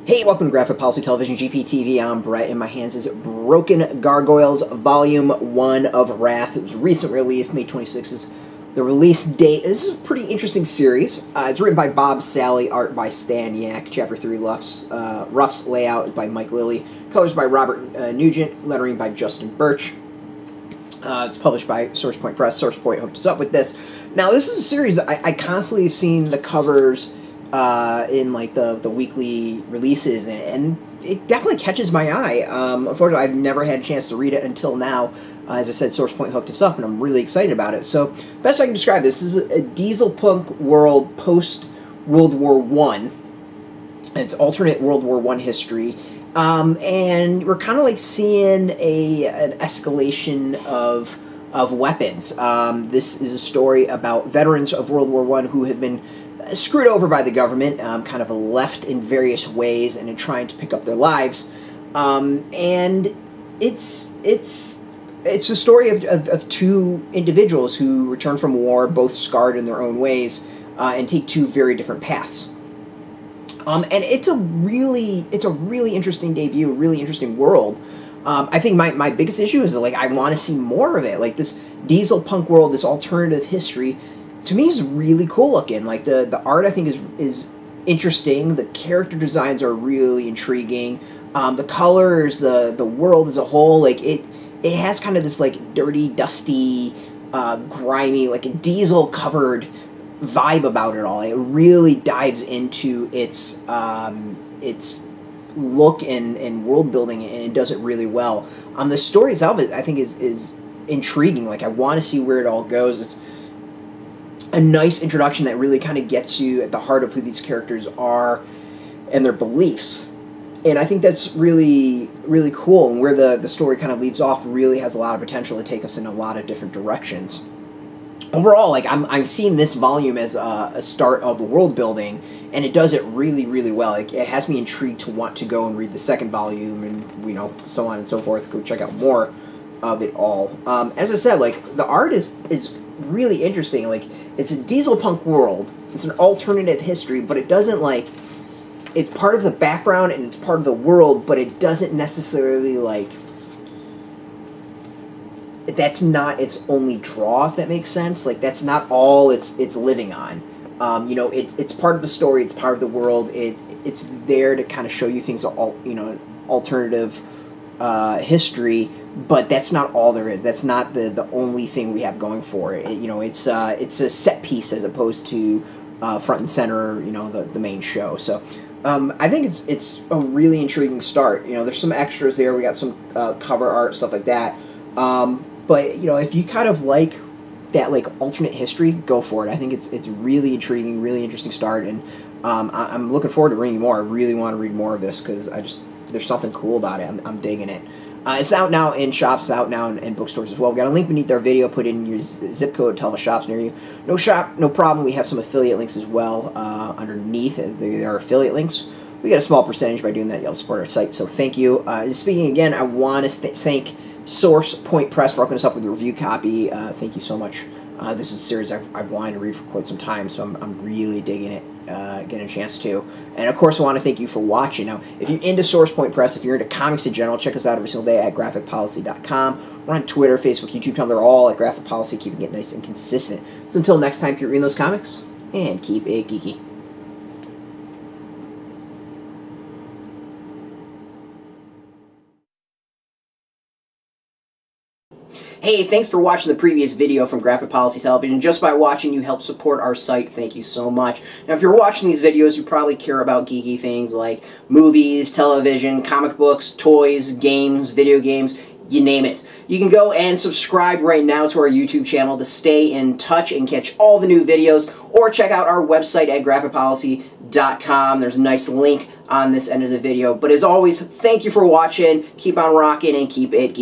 Hey, welcome to Graphic Policy Television, GPTV. I'm Brett. In my hands is Broken Gargoyles, Volume 1 of Wrath. It was recently released, May 26th is the release date. This is a pretty interesting series. It's written by Bob Salley, art by Stan Yak, Chapter 3 Rough's layout is by Mike Lilly, colors by Robert Nugent, lettering by Justin Birch. It's published by SourcePoint Press. SourcePoint hooked us up with this. Now, this is a series I constantly have seen the covers in like the weekly releases, and it definitely catches my eye. Unfortunately, I've never had a chance to read it until now. As I said, SourcePoint hooked us up, and I'm really excited about it. So, best I can describe this is a dieselpunk world post World War I. It's alternate World War I history, and we're kind of like seeing an escalation of weapons. This is a story about veterans of World War I who have been screwed over by the government, kind of left in various ways and in trying to pick up their lives. And it's a story of two individuals who return from war, both scarred in their own ways, and take two very different paths. And it's a really interesting debut, a really interesting world. I think my biggest issue is that, like, I want to see more of it. Like, this dieselpunk world, this alternative history, to me is really cool looking. Like, the art, I think, is interesting. The character designs are really intriguing. The colors, the world as a whole, like, it has kind of this, like, dirty, dusty, grimy, like a diesel-covered vibe about it all. It really dives into its look and world building, and it does it really well. The story itself, I think, is intriguing. Like, I want to see where it all goes. It's a nice introduction that really kind of gets you at the heart of who these characters are and their beliefs. And I think that's really, really cool. And where the story kind of leaves off really has a lot of potential to take us in a lot of different directions. Overall, like, I'm seeing this volume as a start of world building, and it does it really, really well. Like, it has me intrigued to want to go and read the second volume, and, you know, so on and so forth. Go check out more of it all. As I said, like, the art is really interesting. Like, it's a dieselpunk world. It's an alternative history, but it doesn't, like, it's part of the background and it's part of the world, but it doesn't necessarily, like, that's not its only draw, if that makes sense. Like, that's not all it's living on. You know, it's part of the story, it's part of the world. It's there to kind of show you things, you know, alternative history, but that's not all there is. That's not the only thing we have going for it. You know, it's a set piece as opposed to front and center, you know, the main show. So I think it's a really intriguing start. You know, there's some extras there. We got some cover art, stuff like that. But, you know, if you kind of like that, like, alternate history, go for it. I think it's really intriguing, really interesting start, and I'm looking forward to reading more. I really want to read more of this because there's something cool about it. I'm digging it. It's out now in shops, it's out now in bookstores as well. We've got a link beneath our video. Put in your zip code, tell the shops near you. No shop, no problem. We have some affiliate links as well underneath, as they are affiliate links. We get a small percentage by doing that. You'll support our site, so thank you. Speaking again, I want to thank SourcePoint Press for hooking us up with a review copy. Thank you so much. This is a series I've wanted to read for quite some time, so I'm really digging it, getting a chance to. And of course, I want to thank you for watching. Now, if you're into SourcePoint Press, if you're into comics in general, check us out every single day at graphicpolicy.com. We're on Twitter, Facebook, YouTube, Tumblr, all at Graphic Policy, keeping it nice and consistent. So until next time, keep reading those comics, and keep it geeky. Hey, thanks for watching the previous video from Graphic Policy Television. Just by watching, you help support our site. Thank you so much. Now, if you're watching these videos, you probably care about geeky things like movies, television, comic books, toys, games, video games, you name it. You can go and subscribe right now to our YouTube channel to stay in touch and catch all the new videos, or check out our website at graphicpolicy.com. There's a nice link on this end of the video. But as always, thank you for watching. Keep on rocking and keep it geeky.